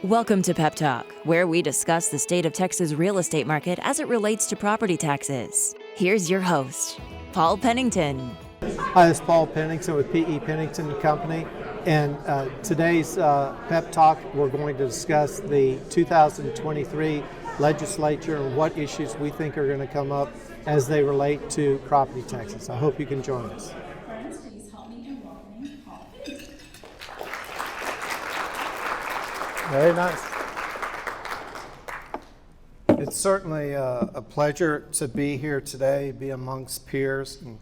Welcome to Pep Talk, where we discuss the state of Texas real estate market as it relates to property taxes. Here's your host, Paul Pennington. Hi, this is Paul Pennington with P.E. Pennington Company, and today's Pep Talk, we're going to discuss the 2023 legislature and what issues we think are going to come up as they relate to property taxes. I hope you can join us. Friends, please help me in welcoming Paul Pennington. Very nice. It's certainly a pleasure to be here today, be amongst peers, and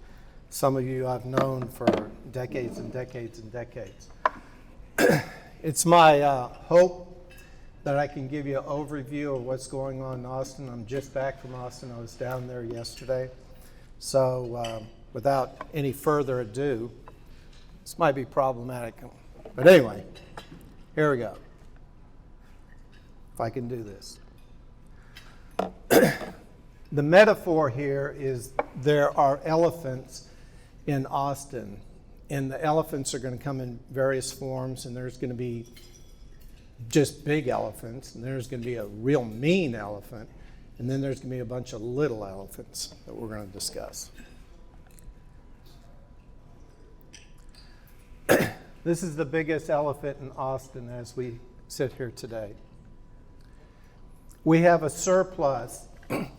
some of you I've known for decades and decades and decades. It's my hope that I can give you an overview of what's going on in Austin. I'm just back from Austin. I was down there yesterday. So without any further ado, this might be problematic. But anyway, here we go. If I can do this. The metaphor here is there are elephants in Austin, and the elephants are going to come in various forms, and there's going to be just big elephants, and there's going to be a real mean elephant, and then there's going to be a bunch of little elephants that we're going to discuss. This is the biggest elephant in Austin as we sit here today. We have a surplus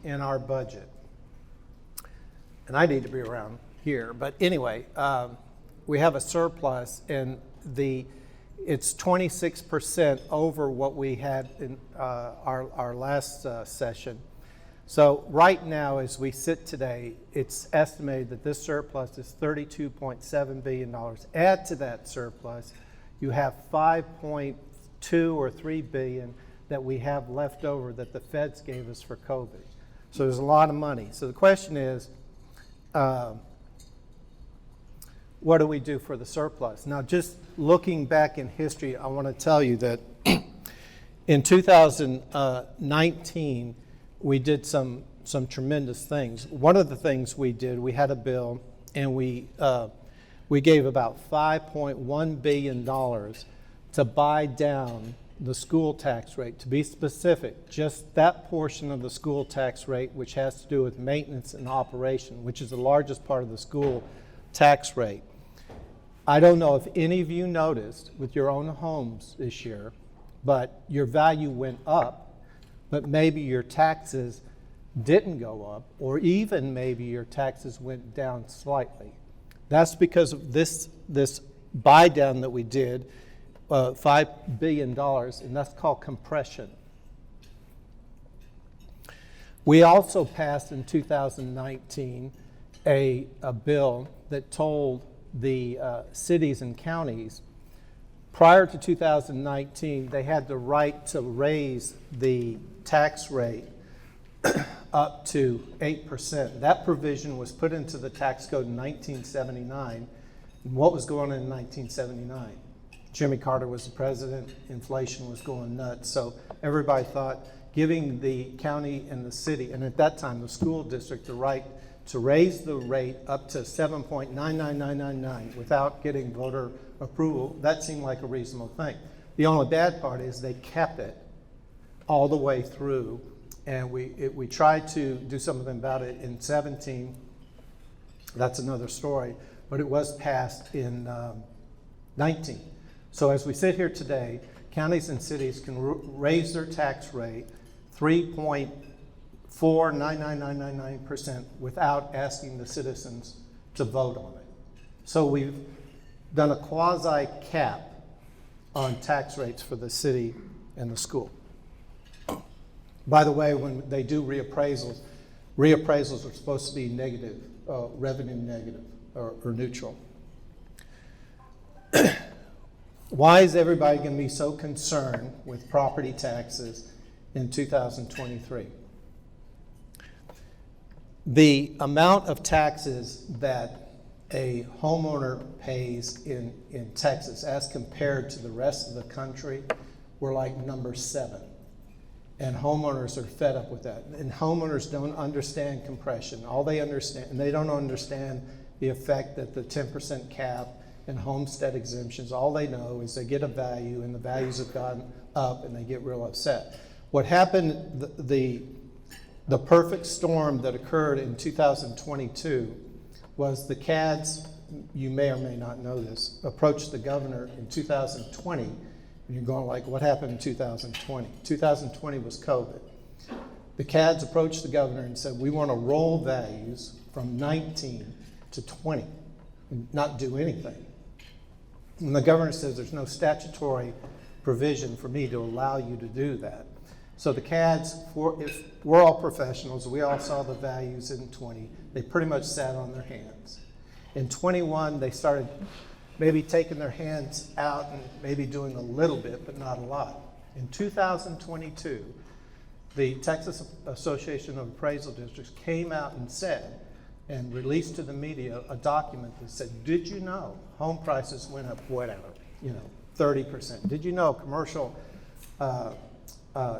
in our budget. And I need to be around here, but anyway, we have a surplus, and it's 26% over what we had in our last session. So right now, as we sit today, it's estimated that this surplus is $32.7 billion. Add to that surplus, you have 5.2 or 3 billion that we have left over that the feds gave us for COVID. So there's a lot of money. So the question is, what do we do for the surplus? Now, just looking back in history, I want to tell you that in 2019, we did some tremendous things. One of the things we did, we had a bill, and we gave about $5.1 billion to buy down the school tax rate. To be specific, just that portion of the school tax rate, which has to do with maintenance and operation, which is the largest part of the school tax rate. I don't know if any of you noticed with your own homes this year, but your value went up, but maybe your taxes didn't go up, or even maybe your taxes went down slightly. That's because of this buy down that we did, $5 billion, and that's called compression. We also passed in 2019 a bill that told the cities and counties prior to 2019 they had the right to raise the tax rate up to 8%. That provision was put into the tax code in 1979. And what was going on in 1979? Jimmy Carter was the president, inflation was going nuts, so everybody thought giving the county and the city, and at that time the school district, the right to raise the rate up to 7.99999 without getting voter approval, that seemed like a reasonable thing. The only bad part is they kept it all the way through, and we tried to do something about it in 17. That's another story, but it was passed in 19. So as we sit here today, counties and cities can raise their tax rate 3.499999% without asking the citizens to vote on it. So we've done a quasi cap on tax rates for the city and the school. By the way, when they do reappraisals are supposed to be negative, revenue negative or neutral. Why is everybody going to be so concerned with property taxes in 2023? The amount of taxes that a homeowner pays in Texas as compared to the rest of the country, we're like number 7. And homeowners are fed up with that. And homeowners don't understand compression. All they understand, and they don't understand the effect that the 10% cap and homestead exemptions. All they know is they get a value, and the values have gone up, and they get real upset. What happened, the perfect storm that occurred in 2022 was the CADs, you may or may not know this, approached the governor in 2020, and you're going like, what happened in 2020? 2020 was COVID. The CADs approached the governor and said, we want to roll values from 19 to 20 and not do anything. And the governor says there's no statutory provision for me to allow you to do that. So the CADs, if we're all professionals, we all saw the values in 20. They pretty much sat on their hands. In 21, they started maybe taking their hands out and maybe doing a little bit, but not a lot. In 2022, the Texas Association of Appraisal Districts came out and said, and released to the media a document that said, did you know home prices went up, whatever, 30%? Did you know commercial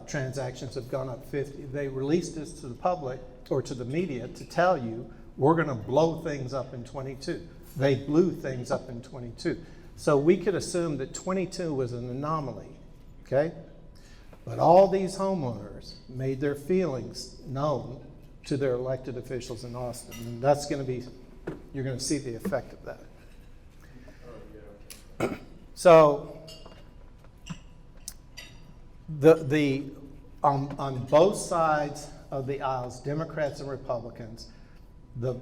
transactions have gone up 50? They released this to the public or to the media to tell you, we're going to blow things up in 22. They blew things up in 22. So we could assume that 22 was an anomaly, okay? But all these homeowners made their feelings known to their elected officials in Austin. And that's going to be, you're going to see the effect of that. So on both sides of the aisles, Democrats and Republicans, the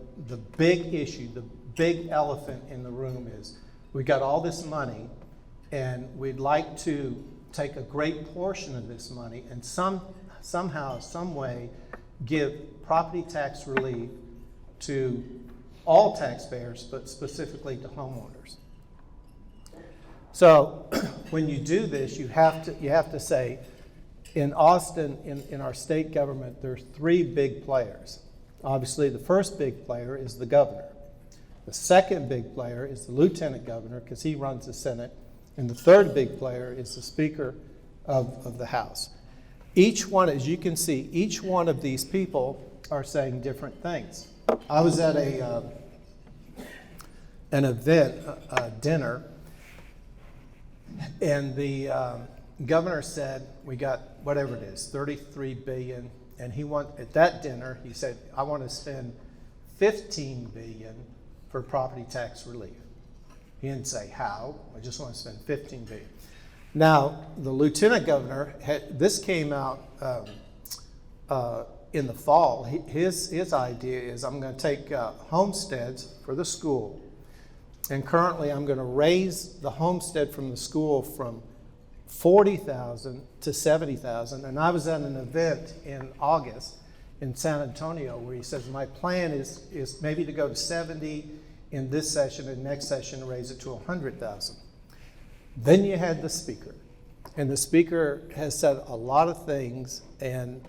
big issue, the big elephant in the room is we got all this money, and we'd like to take a great portion of this money and somehow, some way, give property tax relief to all taxpayers, but specifically to homeowners. So when you do this, you have to say, in Austin, in our state government, there's three big players. Obviously, the first big player is the governor. The second big player is the lieutenant governor, because he runs the Senate. And the third big player is the Speaker of the House. Each one, as you can see, each one of these people are saying different things. I was at an event, a dinner, and the governor said, we got whatever it is, $33 billion, and at that dinner, he said, I want to spend $15 billion for property tax relief. He didn't say how, I just want to spend $15 billion. Now, the lieutenant governor, this came out in the fall. His idea is, I'm going to take homesteads for the school, and currently I'm going to raise the homestead from the school from $40,000 to $70,000. And I was at an event in August in San Antonio where he says, my plan is maybe to go to 70 in this session, and next session raise it to 100,000. Then you had the speaker, and the speaker has said a lot of things, and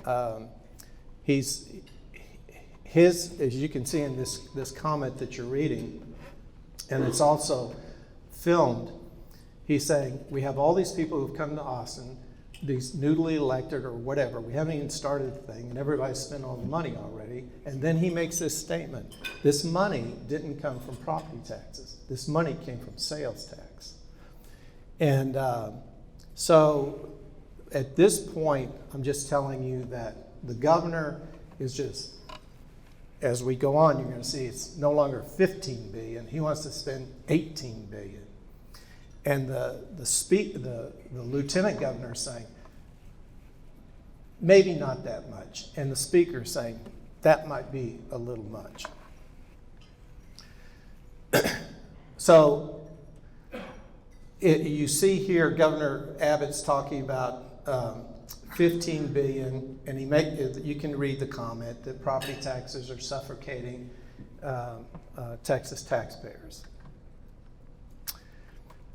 as you can see in this comment that you're reading, and it's also filmed, he's saying, we have all these people who've come to Austin, these newly elected or whatever, we haven't even started the thing, and everybody's spent all the money already. And then he makes this statement, this money didn't come from property taxes. This money came from sales tax. And so at this point, I'm just telling you that the governor is just, as we go on, you're going to see it's no longer $15 billion. He wants to spend $18 billion. And the lieutenant governor is saying, maybe not that much. And the speaker is saying, that might be a little much. So you see here, Governor Abbott's talking about $15 billion, and you can read the comment that property taxes are suffocating Texas taxpayers.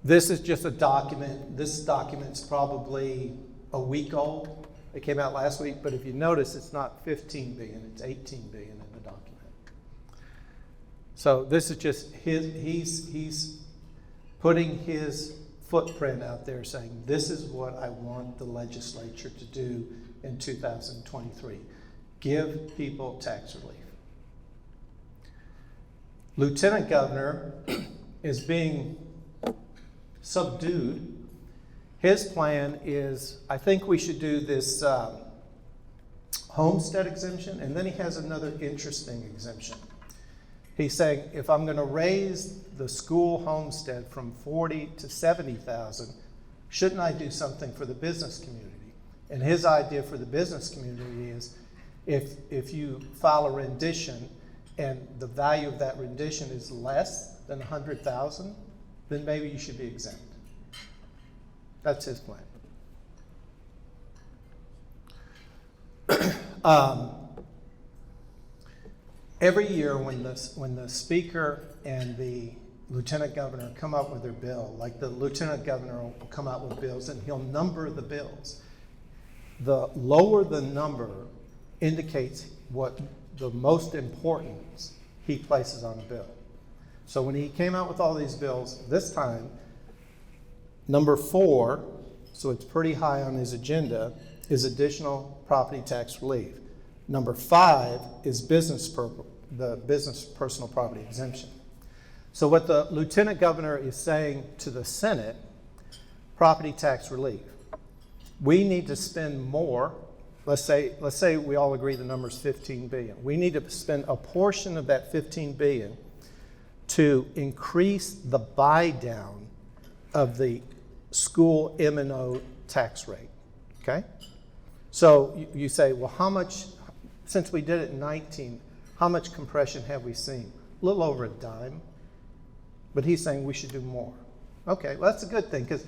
This is just a document. This document's probably a week old. It came out last week, but if you notice, it's not $15 billion, it's $18 billion in the document. So this is just he's putting his footprint out there saying, this is what I want the legislature to do in 2023. Give people tax relief. Lieutenant Governor is being subdued. His plan is, I think we should do this homestead exemption, and then he has another interesting exemption. He's saying, if I'm going to raise the school homestead from 40 to 70,000, shouldn't I do something for the business community? And his idea for the business community is, if you file a rendition and the value of that rendition is less than 100,000, then maybe you should be exempt. That's his plan. Every year when the speaker and the lieutenant governor come up with their bill, like the lieutenant governor will come out with bills and he'll number the bills. The lower the number indicates what the most importance he places on a bill. So when he came out with all these bills this time, number 4, so it's pretty high on his agenda, is additional property tax relief. Number 5 is the business personal property exemption. So what the lieutenant governor is saying to the Senate, property tax relief. We need to spend more. Let's say we all agree the number is $15 billion. We need to spend a portion of that $15 billion to increase the buy down of the school M&O tax rate. Okay? So you say, well, how much, since we did it in 19, how much compression have we seen? A little over a dime. But he's saying we should do more. Okay, well, that's a good thing because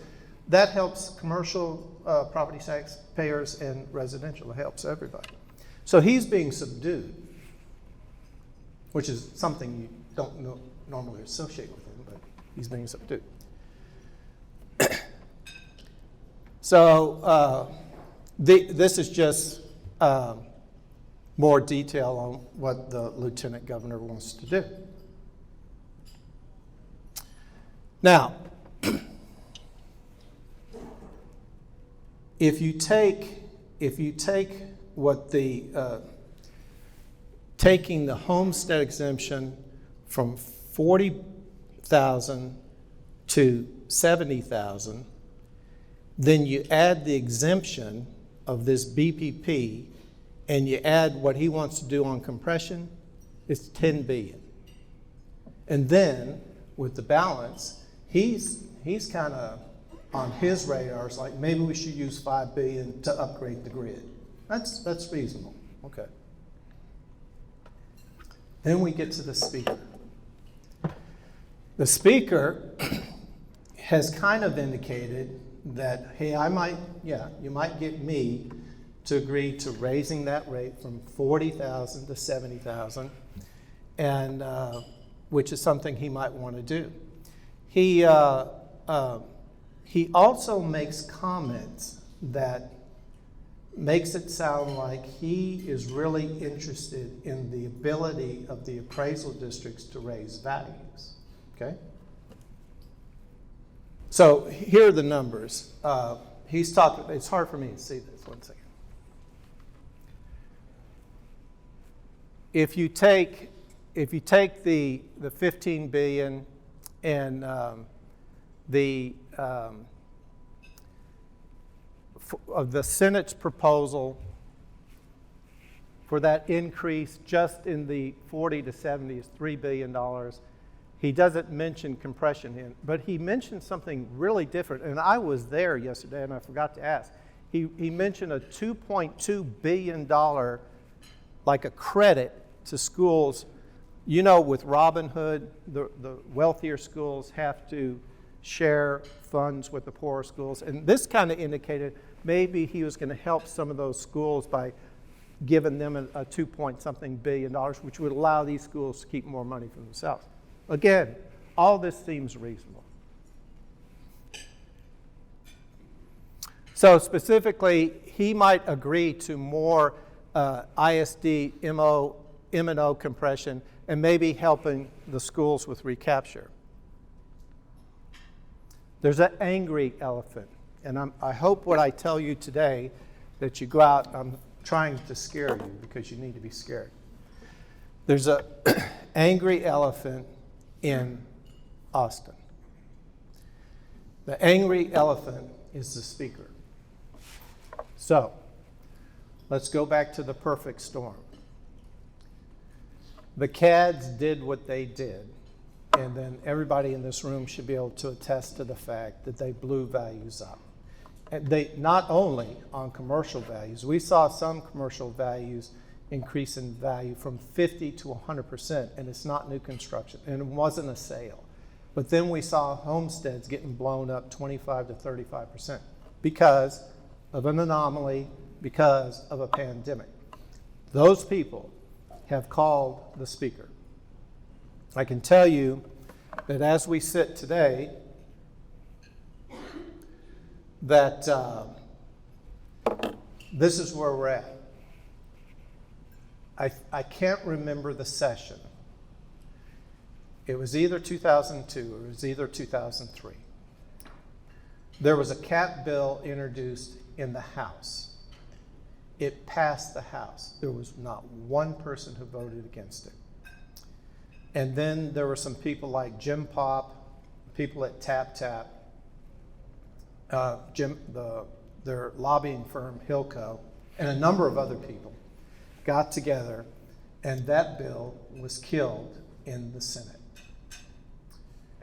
that helps commercial property tax payers and residential. It helps everybody. So he's being subdued, which is something you don't normally associate with him, but he's being subdued. So this is just more detail on what the lieutenant governor wants to do. Now, if you take what the taking the homestead exemption from 40,000 to 70,000, then you add the exemption of this BPP, and you add what he wants to do on compression, it's $10 billion. And then with the balance, he's kind of on his radar. It's like maybe we should use $5 billion to upgrade the grid. That's reasonable. Okay. Then we get to the speaker. The speaker has kind of indicated that, hey, you might get me to agree to raising that rate from 40,000 to 70,000, and which is something he might want to do. He also makes comments that makes it sound like he is really interested in the ability of the appraisal districts to raise values. Okay? So here are the numbers. He's talking, it's hard for me to see this, one second. If you take the 15 billion and of the Senate's proposal for that increase just in the 40 to 70 is $3 billion. He doesn't mention compression in, but he mentioned something really different. And I was there yesterday and I forgot to ask. He mentioned a $2.2 billion, like a credit to schools. You know, with Robinhood, the wealthier schools have to share funds with the poorer schools. And this kind of indicated maybe he was going to help some of those schools by giving them a 2-point-something billion dollars, which would allow these schools to keep more money for themselves. Again, all this seems reasonable. So specifically, he might agree to more ISD M&O compression and maybe helping the schools with recapture. There's an angry elephant, and I hope what I tell you today that you go out, I'm trying to scare you because you need to be scared. There's an angry elephant in Austin. The angry elephant is the speaker. So, let's go back to the perfect storm. The CADs did what they did, and then everybody in this room should be able to attest to the fact that they blew values up. And they not only on commercial values, we saw some commercial values increase in value from 50 to 100%, and it's not new construction, and it wasn't a sale. But then we saw homesteads getting blown up 25 to 35% because of an anomaly, because of a pandemic. Those people have called the speaker. I can tell you that as we sit today, that this is where we're at. I can't remember the session. It was either 2002 or it was either 2003. There was a cap bill introduced in the House. It passed the House. There was not one person who voted against it. And then there were some people like Jim Pop, people at Tap Tap, their lobbying firm, Hilco, and a number of other people got together, and that bill was killed in the Senate.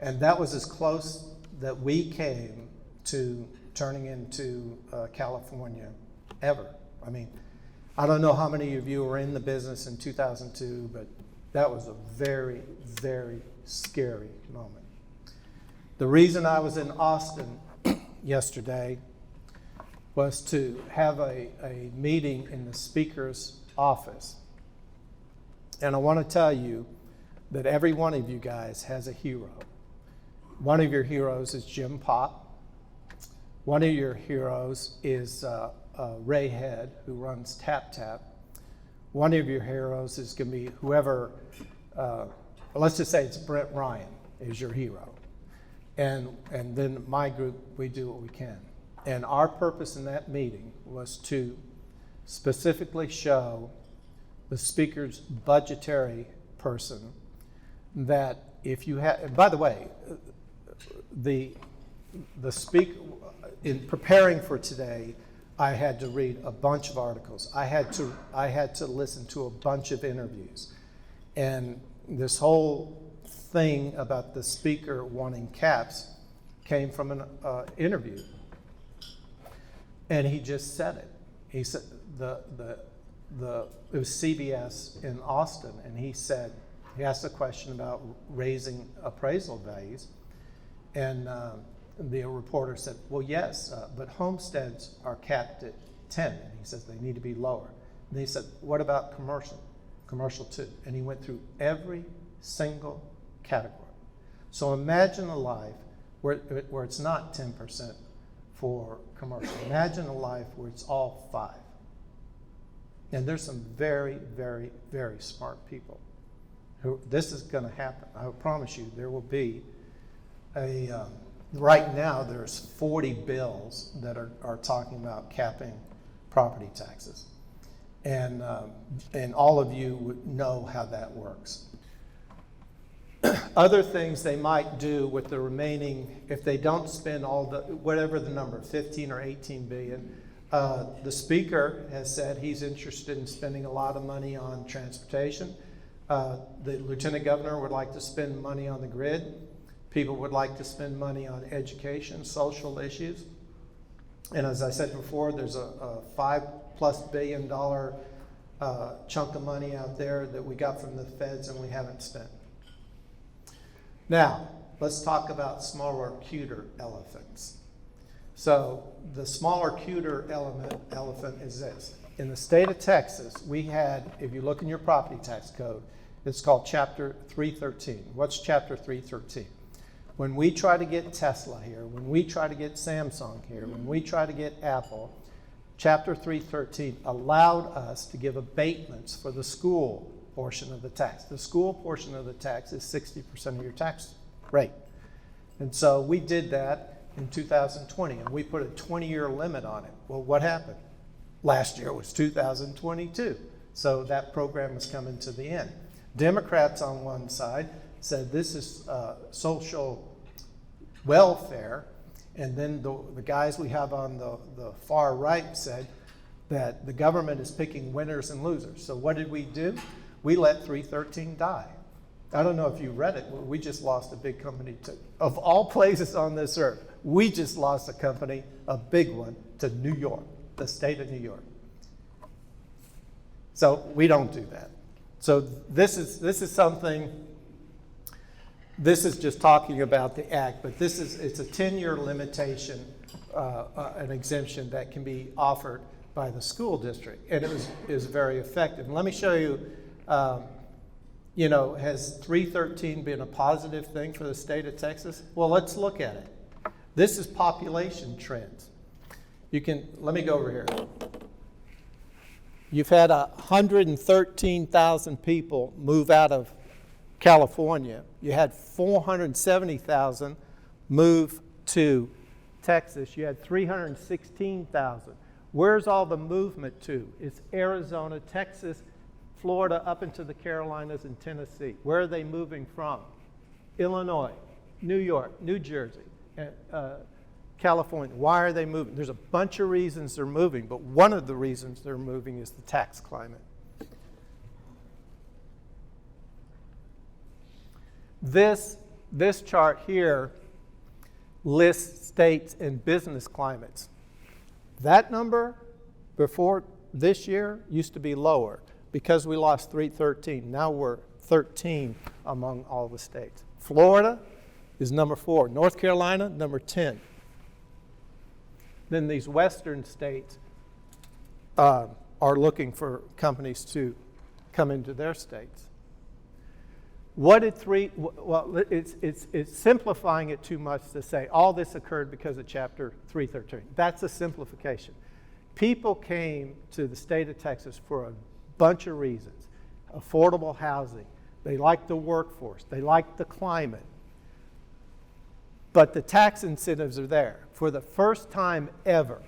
And that was as close that we came to turning into California ever. I mean, I don't know how many of you were in the business in 2002, but that was a very, very scary moment. The reason I was in Austin yesterday was to have a meeting in the speaker's office. And I want to tell you that every one of you guys has a hero. One of your heroes is Jim Pop. One of your heroes is Ray Head, who runs Tap Tap. One of your heroes is going to be whoever, let's just say it's Brent Ryan is your hero. And then my group, we do what we can. And our purpose in that meeting was to specifically show the speaker's budgetary person that if you have, and by the way, the speaker, in preparing for today, I had to read a bunch of articles. I had to listen to a bunch of interviews. And this whole thing about the speaker wanting caps came from an interview. And he just said it. He said it was CBS in Austin, and he asked a question about raising appraisal values, and the reporter said, well, yes, but homesteads are capped at 10, and he says they need to be lower. And he said, what about commercial too? And he went through every single category. So imagine a life where it's not 10% for commercial. Imagine a life where it's all 5. And there's some very, very, very smart people who this is going to happen. I promise you there will be right now there's 40 bills that are talking about capping property taxes. And all of you would know how that works. Other things they might do with the remaining, if they don't spend all the, whatever the number, 15 or 18 billion, the speaker has said he's interested in spending a lot of money on transportation. The lieutenant governor would like to spend money on the grid. People would like to spend money on education, social issues. And as I said before, there's a $5+ billion chunk of money out there that we got from the feds and we haven't spent. Now, let's talk about smaller, cuter elephants. So the smaller, cuter elephant is this. In the state of Texas, we had, if you look in your property tax code, it's called Chapter 313. What's Chapter 313? When we try to get Tesla here, when we try to get Samsung here, when we try to get Apple, Chapter 313 allowed us to give abatements for the school portion of the tax. The school portion of the tax is 60% of your tax rate. And so we did that in 2020, and we put a 20-year limit on it. Well, what happened? Last year was 2022. So that program is coming to the end. Democrats on one side said this is social welfare, And then the guys we have on the far right said that the government is picking winners and losers. So what did we do? We let 313 die. I don't know if you read it. We just lost a big company of all places on this earth. We just lost a company, a big one, to New York, the state of New York. So we don't do that. So this is something. This is just talking about the act, but it's a 10-year limitation, an exemption that can be offered by the school district, and it is very effective. And let me show you. Has 313 been a positive thing for the state of Texas? Well, let's look at it. This is population trends. Let me go over here. You've had 113,000 people move out of California. You had 470,000 move to Texas. You had 316,000. Where's all the movement to? It's Arizona, Texas, Florida, up into the Carolinas and Tennessee. Where are they moving from? Illinois, New York, New Jersey, California. Why are they moving? There's a bunch of reasons they're moving, but one of the reasons they're moving is the tax climate. This chart here lists states and business climates. That number before this year used to be lower because we lost 313. Now we're 13 among all the states. Florida is number 4. North Carolina, number 10. Then these western states are looking for companies to come into their states. Well, it's simplifying it too much to say all this occurred because of Chapter 313. That's a simplification. People came to the state of Texas for a bunch of reasons. Affordable housing. They liked the workforce. They liked the climate. But the tax incentives are there. For the first time ever,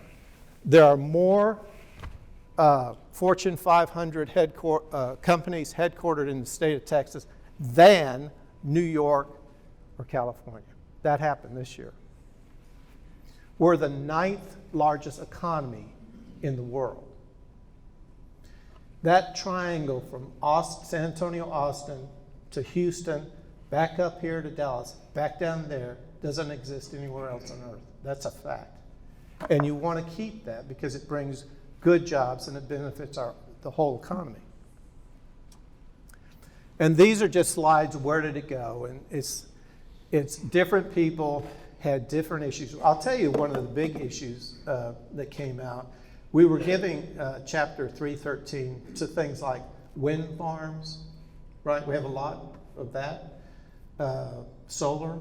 there are more Fortune 500 companies headquartered in the state of Texas than New York or California. That happened this year. We're the 9th largest economy in the world. That triangle from San Antonio, Austin to Houston, back up here to Dallas, back down there, doesn't exist anywhere else on earth. That's a fact. And you want to keep that because it brings good jobs and it benefits the whole economy. And these are just slides, where did it go? And it's different people had different issues. I'll tell you one of the big issues that came out. We were giving Chapter 313 to things like wind farms, right? We have a lot of that. Solar.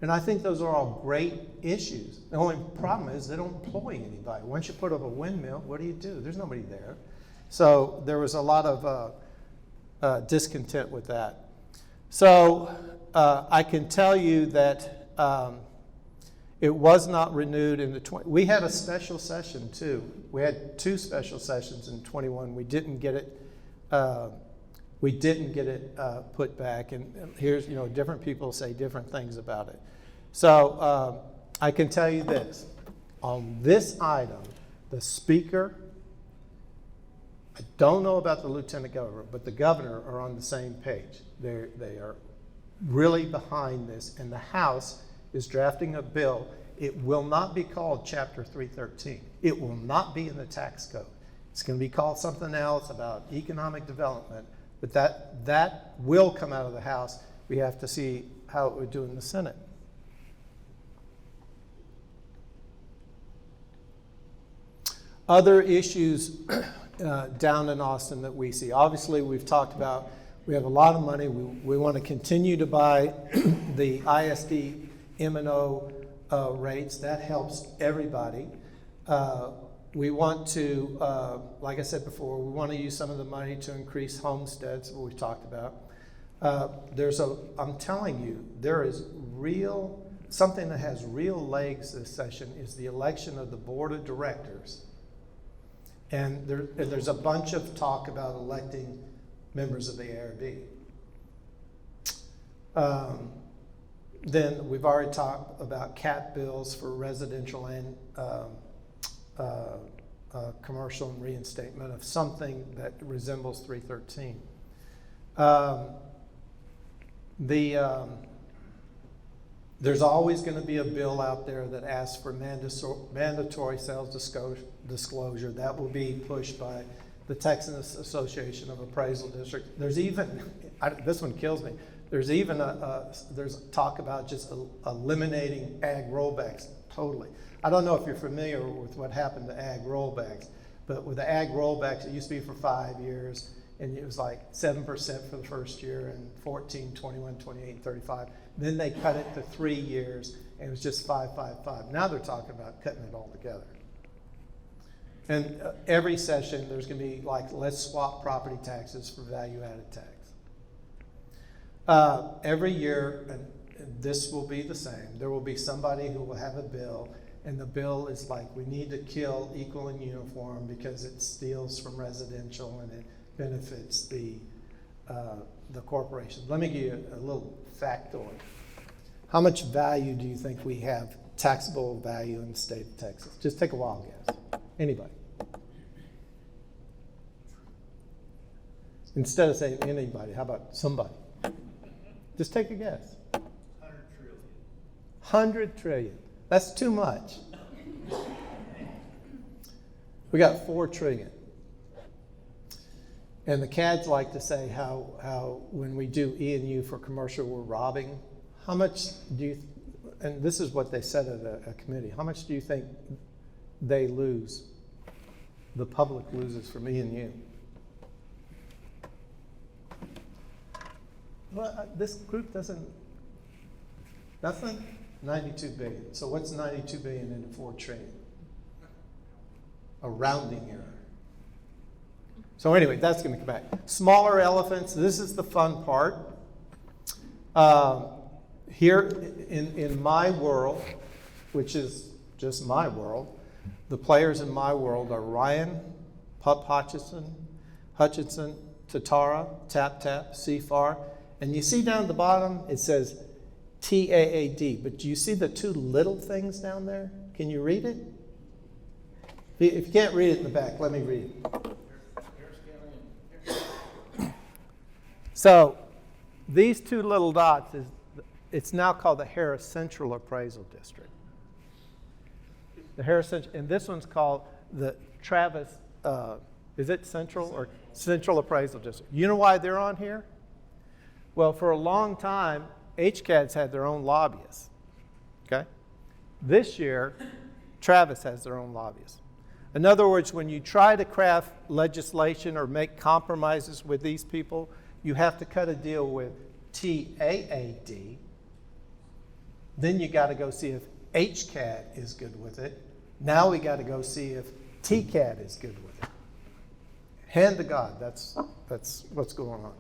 And I think those are all great issues. The only problem is they don't employ anybody. Once you put up a windmill, what do? There's nobody there. So there was a lot of discontent with that. So I can tell you that it was not renewed in the we had a special session too. We had 2 special sessions in 21. We didn't get it. Put back. And here's different people say different things about it. So I can tell you this: on this item, the speaker. I don't know about the lieutenant governor, but the governor are on the same page. They are really behind this, and the House is drafting a bill. It will not be called Chapter 313. It will not be in the tax code. It's going to be called something else about economic development, but that will come out of the House. We have to see how it would do in the Senate. Other issues down in Austin that we see. Obviously, we've talked about we have a lot of money. We want to continue to buy the ISD M&O rates. That helps everybody. We want to, like I said before, we want to use some of the money to increase homesteads, what we've talked about. I'm telling you, there is something that has real legs this session is the election of the board of directors. And there's a bunch of talk about electing members of the ARB. Then we've already talked about cap bills for residential and commercial and reinstatement of something that resembles 313. There's always going to be a bill out there that asks for mandatory sales disclosure. That will be pushed by the Texas Association of Appraisal Districts. There's even, this one kills me, there's even there's talk about just eliminating ag rollbacks totally. I don't know if you're familiar with what happened to ag rollbacks, but with the ag rollbacks, it used to be for 5 years, and it was like 7% for the first year, and 14, 21, 28, 35. Then they cut it to 3 years, and it was just 5, 5, 5. Now they're talking about cutting it all together. And every session, there's going to be like, let's swap property taxes for value-added tax. Every year, and this will be the same, there will be somebody who will have a bill, and the bill is like, we need to kill equal and uniform because it steals from residential and it benefits the corporation. Let me give you a little factoid. How much value do you think we have, taxable value in the state of Texas? Just take a wild guess. Anybody? Instead of saying anybody, how about somebody? Just take a guess. 100 trillion. 100 trillion. That's too much. We got 4 trillion. And the CADs like to say how when we do E&U for commercial, we're robbing. How much do you, and this is what they said at a committee, how much do you think they lose, the public loses from E&U? Well, this group doesn't, nothing? 92 billion. So what's 92 billion into 4 trillion? A rounding error. So anyway, that's going to come back. Smaller elephants, this is the fun part. Here in my world, which is just my world, the players in my world are Ryan, Pup Hutchinson, Tatara, Tap Tap, CFAR. And you see down at the bottom, it says TAAD. But do you see the 2 little things down there? Can you read it? If you can't read it in the back, let me read it. So these 2 little dots, it's now called the Harris Central Appraisal District. The Harris Central, and this one's called the Travis, is it Central or Central Appraisal District? You know why they're on here? Well, for a long time, HCAD's had their own lobbyists, okay? This year, Travis has their own lobbyists. In other words, when you try to craft legislation or make compromises with these people, you have to cut a deal with TAAD. Then you got to go see if HCAD is good with it. Now we got to go see if TCAD is good with it. Hand to God, that's what's going on.